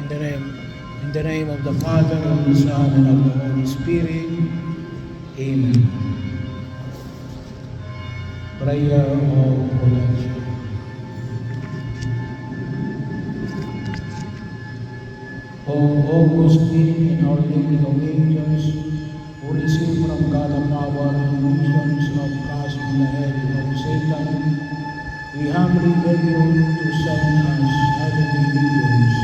In the name of the Father, of the Son, and of the Holy Spirit. Amen. Prayer of Collection. O Augustine and Our Lady of Angels, who receive from God the power and visions of casting the head of Satan, we humbly beg you to send us heavenly legions.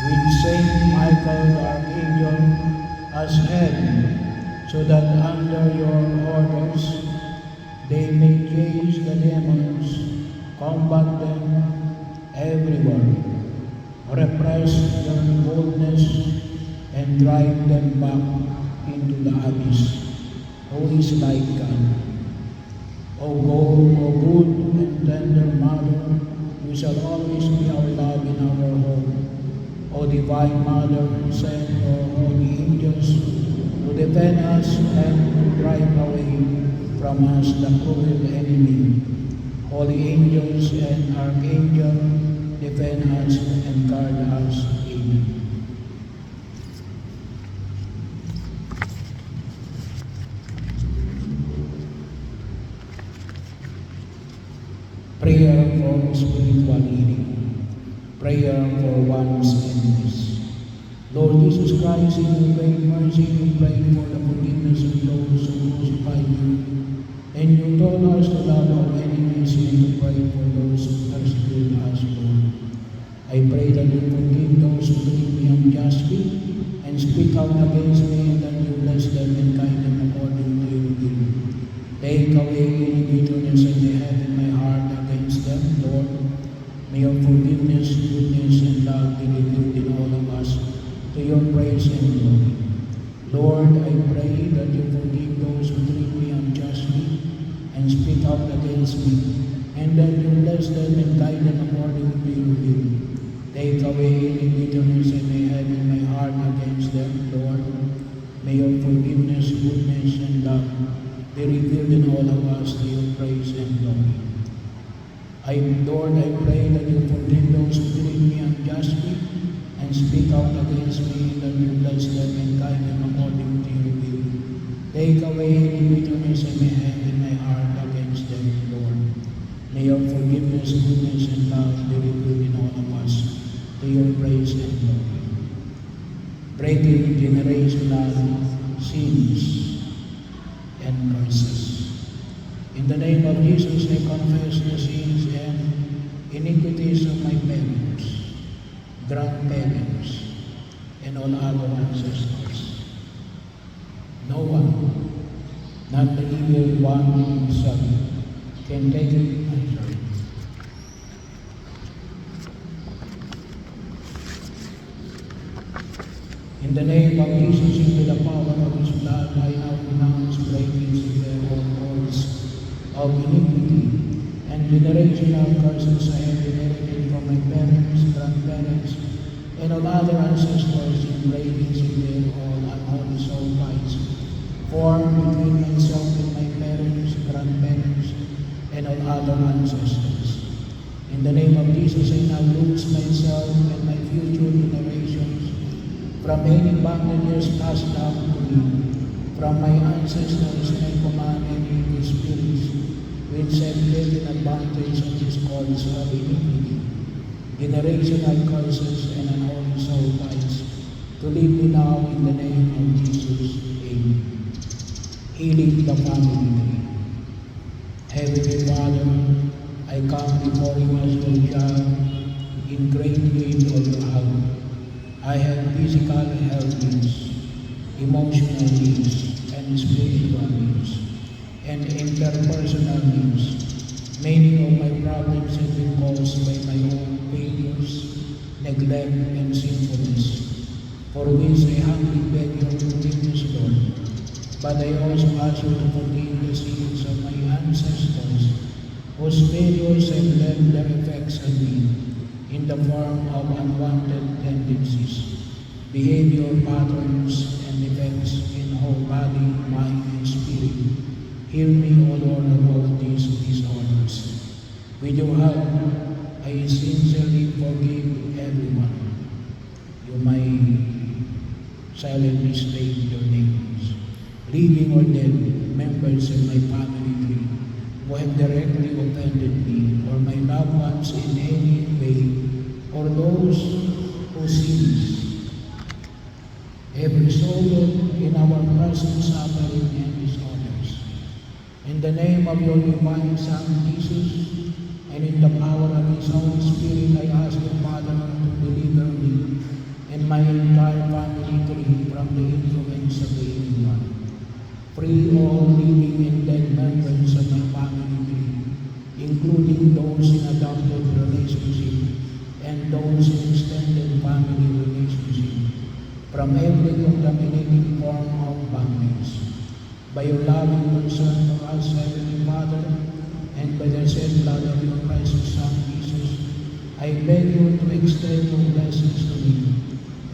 With Saint Michael the Archangel as head, so that under your orders they may chase the demons, combat them everywhere, repress their boldness, and drive them back into the abyss, who is like God. O good and tender Mother, you shall always be our love in our home. O Divine Mother, send your holy angels to defend us and to drive away from us the cruel enemy. Holy angels and archangels, defend us and guard us. Amen. Prayer for spiritual healing. Prayer for one's enemies. Lord Jesus Christ, in your great mercy, you pray for the forgiveness of those who crucified you, and you told us to love our enemies and to pray for those who persecute us, Lord. I pray that you forgive those who treat me unjustly and speak out against me, and that you bless them and guide them according to your will. Take away any bitterness I may have in my heart against them, Lord. May your forgiveness, goodness, and love be revealed in all of us to your praise and glory. Lord, I pray that you forgive those who treat me unjustly and speak out against me, and that you bless them and guide them according to your will. Take away any bitterness I may have in my heart against them, Lord. May your forgiveness, goodness, and love be revealed in all of us to your praise and glory. Lord, I pray that you forgive those who treat me unjustly and speak out against me, that you bless them and guide them according to your will. Take away any bitterness I may have in my heart against them, Lord. May your forgiveness, goodness, and love be revealed in all of us to your praise and glory. Breaking generational sins and curses. In the name of Jesus, I confess the sins and iniquities of my parents, grandparents, and all other ancestors. No one, not the evil one himself, can take it. In the name of Jesus, into the power of his blood, I now renounce breakings of their own words of iniquity and generational curses I have inherited from my parents, grandparents, and all other ancestors in breakings of their own unholy soul ties formed between myself and my parents, grandparents, and all other ancestors. In the name of Jesus, I now loose myself and my future generations from any bondages passed down to me from my ancestors, and I command any evil spirits which have taken advantage of these cords of iniquity, generational curses, and unholy soul ties, to leave me now in the name of Jesus. Amen. Healing the family tree. Heavenly Father, I come before you as your child in great need of your help. I have physical health needs, emotional needs, and spiritual needs, and interpersonal needs. Many of my problems have been caused by my own failures, neglect, and sinfulness, for which I humbly beg your forgiveness, Lord. But I also ask you to forgive the sins of my ancestors, whose failures have left their effects on me in the form of unwanted tendencies, behavior patterns, and defects in whole body, mind, and spirit. Heal me, O Lord, of all these disorders. With your help, I sincerely forgive everyone silently state your names. Living or dead, members of my family tree who have directly offended me, or my loved ones in any way, or those who sins have resulted in our present suffering and disorders. In the name of your divine Son, Jesus, and in the power of His Holy Spirit, I ask the Father to deliver me and my entire family tree from the influence of the evil one. Free all living and dead members of my family tree, including those in adopted relationship and those in extended family relationship, from every contaminating form of bondage. By your loving concern for us, Heavenly Father, and by the shed blood of your precious Son, Jesus, I beg you to extend your blessings to me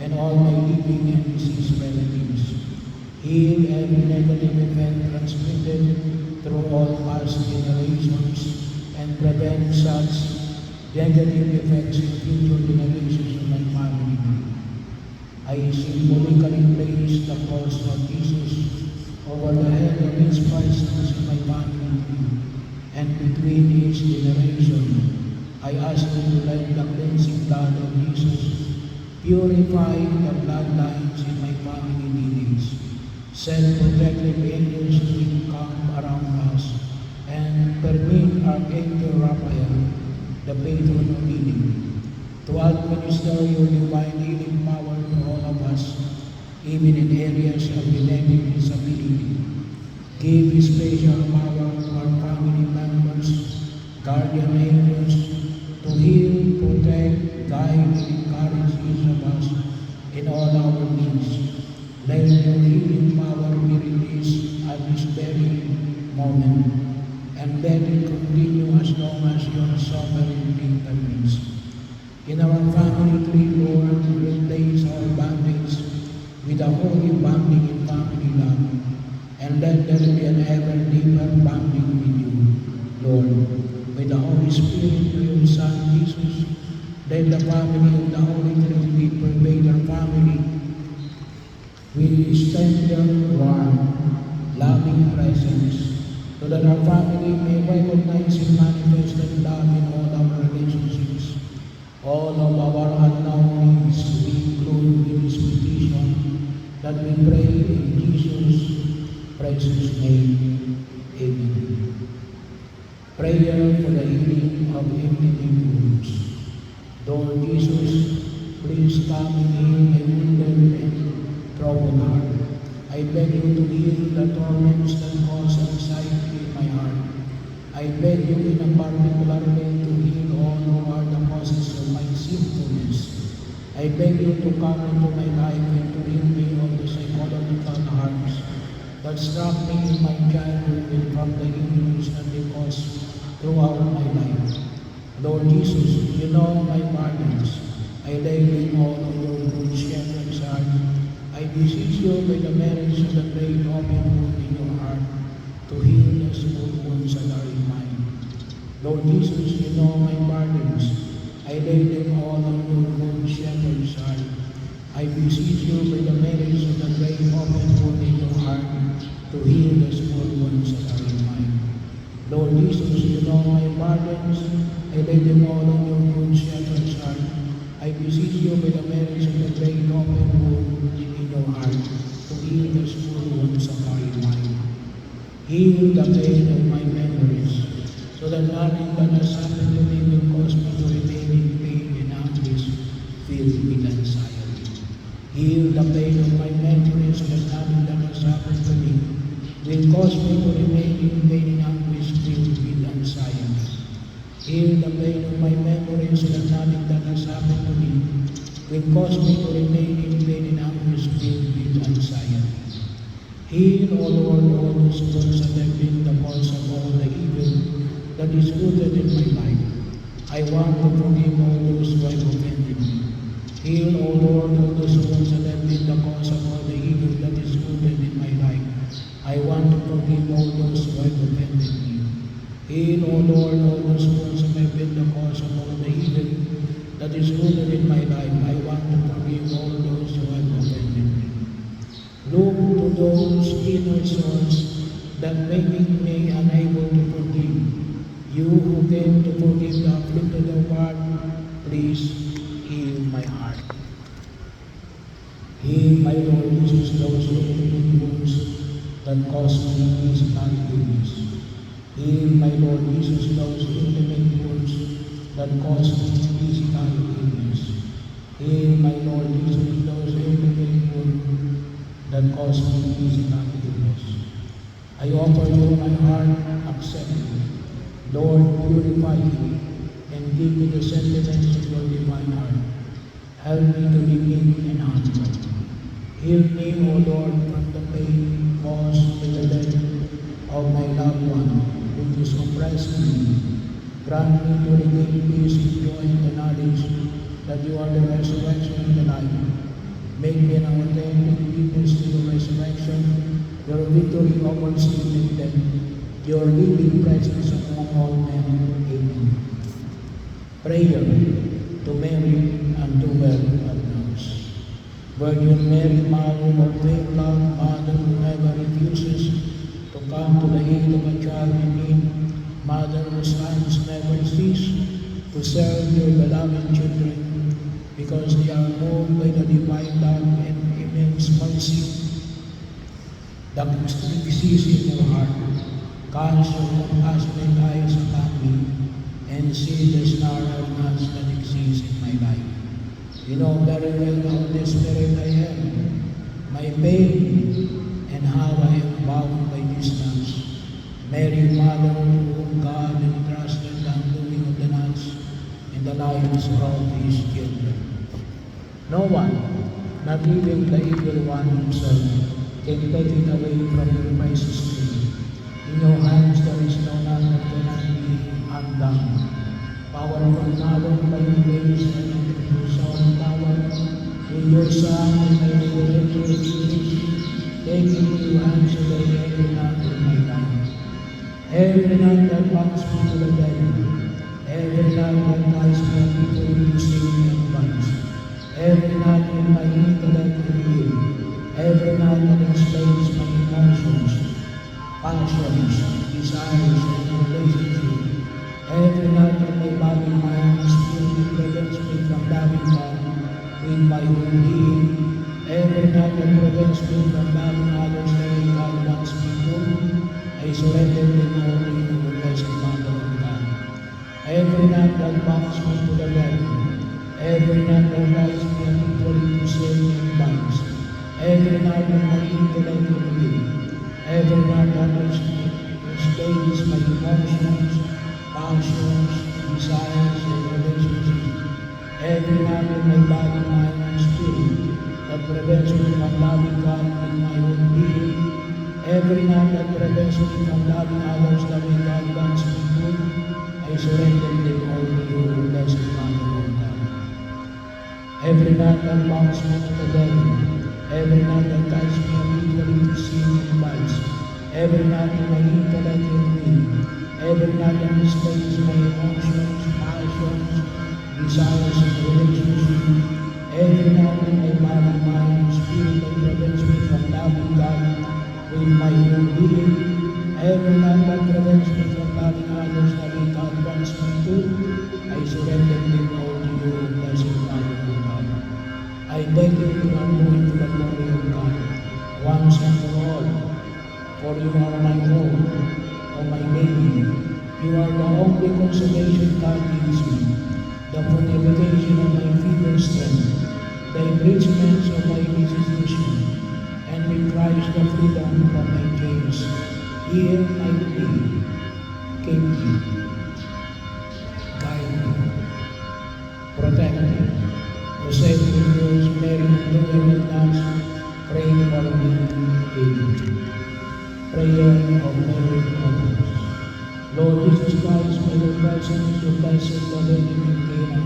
and all my living and deceased relatives. Heal every negative event transmitted through all past generations and prevent such negative effects in future generations of my family. I symbolically place the cross of Jesus over the head of each person in my family, and between each generation, I ask you to let the cleansing blood of Jesus purify the bloodlines in my family lineage. Send protective angels to encamp around us, and permit Archangel Raphael, the patron of healing, to administer your divine healing power to all of us, even in areas of genetic disability. Give special power to our family members, guardian angels, to heal, protect, guide, and encourage each of us in all our needs. Let your healing power be released at this very moment, and let it continue as long as your sovereignty permits. In our family tree, Lord, replace our bondage with a holy bonding in family love, and let there be an ever deeper bonding with you, Lord. By the Holy Spirit to your Son, Jesus, let the family of the Holy Trinity pervade our family with His tender, warm, loving presence, so that our family may recognize and manifest that love in all our relationships. All of our unknown needs we include in this petition that we pray in Jesus' precious name. Amen. Prayer for the healing of empty wounds. Lord Jesus, please come and heal my wounded and broken heart. I beg you to heal the torments that cause anxiety in my heart. I beg you in a particular way to heal all who are the causes of my sinfulness. I beg you to come into my life and to heal me of the psychological harms that struck me in my childhood and from the injuries that they caused throughout my life. Lord Jesus, you know my burdens. I lay them all on your good shepherd's heart. I beseech you by the merits of the great open wound in your heart to heal the small wounds that are in mine. Lord Jesus, you know my burdens. I lay them all on your good shepherd's heart. I beseech you by the merits of the great open wound in your heart to heal the small wounds that are in mine. Lord Jesus, you know my burdens. I lay them all on your good shepherd's heart. I beseech you by the merits of the great open wound in your heart to heal the small wounds that are in mine. Heal the pain of my memories, so that nothing that has happened to me will cause me to remain in pain and anguish, filled with anxiety. Heal the pain of my memories, so that nothing that has happened to me will cause me to remain in pain and anguish, filled with anxiety. Heal the pain of my memories, so that nothing that has happened to me will cause me to remain in pain and anguish, filled with anxiety. Heal, O Lord, all those wounds that have been the cause of all the evil that is rooted in my life. I want to forgive all those who have offended me. Heal, O Lord, all those wounds that have been the cause of all the evil that is rooted in my life. I want to forgive all those who have offended me. Heal, O Lord, all those wounds that have been the cause of all the evil that is rooted in my life. I want to forgive all those who have offended me. Look to those inner souls that making me unable to forgive. You who came to forgive the afflicted of heart, please heal my heart. Heal, my Lord Jesus, those intimate wounds that cause me physical illness. Heal, my Lord Jesus, those intimate wounds that cause me physical illness. Heal, my Lord Jesus, those intimate wounds that cause me physical illness. I offer you my heart, accept it. Lord, purify me and give me the sentiments of your divine heart. Help me to be meek and humble. Heal me, O Lord, from the pain caused by the death of my loved one, which is oppressing me. Grant me to regain peace and joy in the knowledge that you are the resurrection and the life. Make me an authentic witness to your resurrection, your victory over sin and death, your living presence among all men. Amen. Prayer to Mary and to well of nurse. Virgin Mary, Mother of faith, love, Mother who never refuses to come to the aid of a child in need, Mother whose hands never cease to serve your beloved children, because they are moved by the divine love and immense mercy that exists in your heart. Cast your compassionate eyes upon me and see the star of nuts that exists in my life. You know very well how desperate I am, my pain, and how I am bound by distance. Mary, Mother, to whom God entrusted the undoing of the nuts in the lives of His children. No one, not even the evil one himself, can take it away from your precious tree. In your hands there is no none that cannot be undone. Powerful Mother, by your grace and sovereign power, with your Son and my Savior Jesus, take into your hands away every knot in my life. Every knot that binds me to the devil, every knot that ties me between to sin and vice, every knot in my intellect and will, every knot that enslaves my emotions, passions, desires, and relationships, every knot in my body, mind, and spirit prevents me from loving God with my whole being, every knot that prevents me from loving others the way God wants me to, I surrender them all to you, O Blessed Mother of God. Every knot that binds me to the devil, every knot that ties me habitually to sin and vice, every knot in my intellect and will, every knot that enslaves my emotions, passions, desires, and relationships, every knot in my body, mind, and spirit that prevents me from loving God with my own being, every knot that prevents me from loving others the way God wants me to, I surrender them all to you, Blessed Mother of God. Every knot that binds me to the devil, every knot that ties me habitually to sin and vice, every knot in my intellect and will, every knot that enslaves my emotions, passions, desires, and relationships, every knot in my body, mind, and spirit that prevents me from loving God with my own being, every knot that prevents me from loving others the way God wants me to, I surrender them all to you, Blessed Mother of God. I beg you to undo to the glory of God, once and for all, for you are my home, O my baby. You are the only consolation God gives me, the fortification of my feeble strength, the enrichments of my institution, and with Christ the freedom from my chains. Hear my plea, keep me, guide me, protect me, forsake me, Virgin Mary, and do everything else, pray for me. Amen. Prayer of Mary Providence. Lord Jesus Christ, may your presence, your blessing, the Lady maintain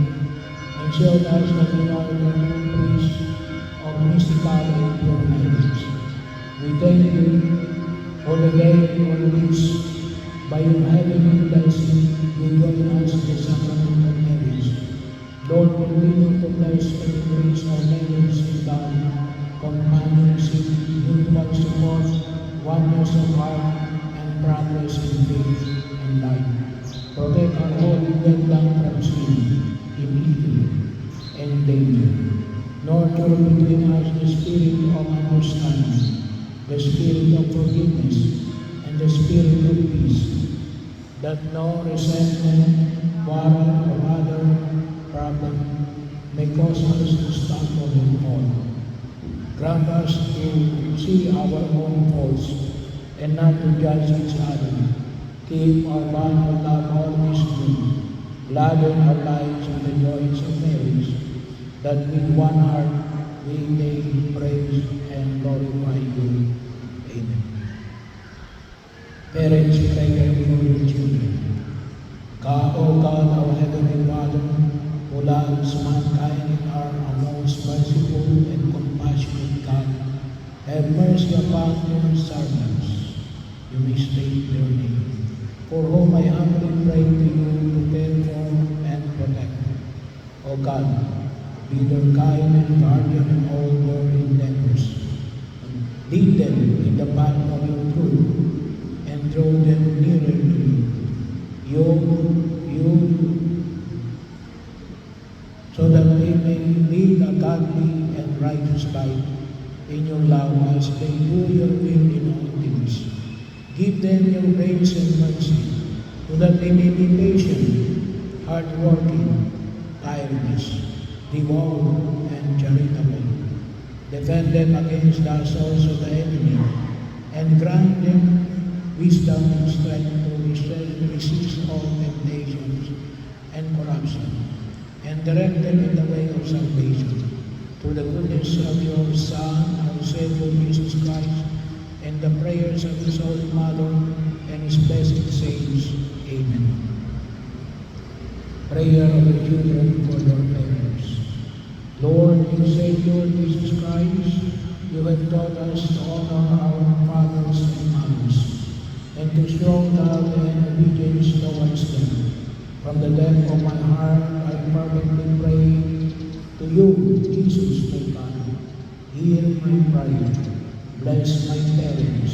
and show us that you are the true priest of mystical and pure marriage. We thank you for the day on which, by your heavenly blessing, you join us in the sacrament of marriage. Lord, continue to bless and increase our marriage in love, companionship, us in faith and life. Protect our holy wedlock from sin, evil, and danger. Nurture between us the spirit of understanding, the spirit of forgiveness, and the spirit of peace, that no resentment, quarrel, or other problem may cause us to stumble and fall. Grant us to see our own faults and not to judge each other. Keep our bond of love always new. Gladden our lives with the joys of marriage, that with one heart we may praise and glorify you. Amen. Parents, pray for your children. God, O God, our Heavenly Father, who loves mankind and are a most merciful and compassionate God, have mercy upon your servants. You may state their name. For whom I humbly pray to you to care for and protect. O God, be their guide and guardian in all their endeavors. Lead them in the path of your truth and draw them nearer to you. So that they may lead a godly and righteous life in your love as they do your will in all things. Give them your grace and mercy, so that they may be patient, hardworking, tireless, devout, and charitable. Defend them against the assaults of the enemy, and grant them wisdom and strength to resist all temptations and corruption, and direct them in the way of salvation, through the goodness of your Son, our Savior Jesus Christ, and the prayers of His Holy Mother and His blessed saints. Amen. Prayer of the children for their parents. Lord and Savior Jesus Christ, you have taught us to honor our fathers and mothers, and to show love and obedience towards them. From the depth of my heart, I fervently pray to you, Jesus, my God. Hear my prayer. Bless my parents,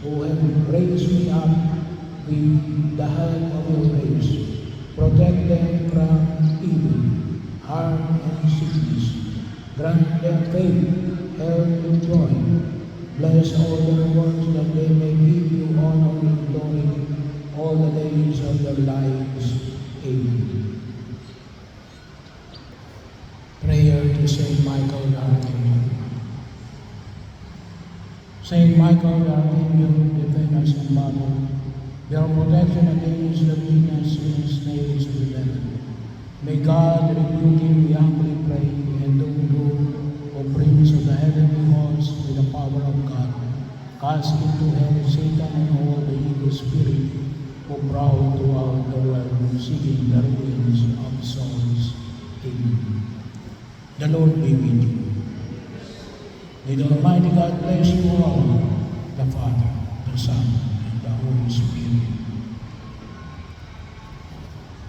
who have raised me up with the help of your grace. Protect them from evil, harm, and sickness. Grant them faith, health, and joy. Bless all their works, that they may give you honor and glory all the days of their lives. Amen. Prayer to Saint Michael the Archangel. Saint Michael the Archangel, defend us in battle. Be our protection against the weakness and snares of the devil. May God rebuke him, we humbly pray, and do, O Prince of the heavenly host, with the power of God, cast into hell Satan and all the evil spirit who prowl throughout the world, seeking the ruins of souls. Amen. The Lord be with you. May the Almighty God bless you all, the Father, the Son, and the Holy Spirit.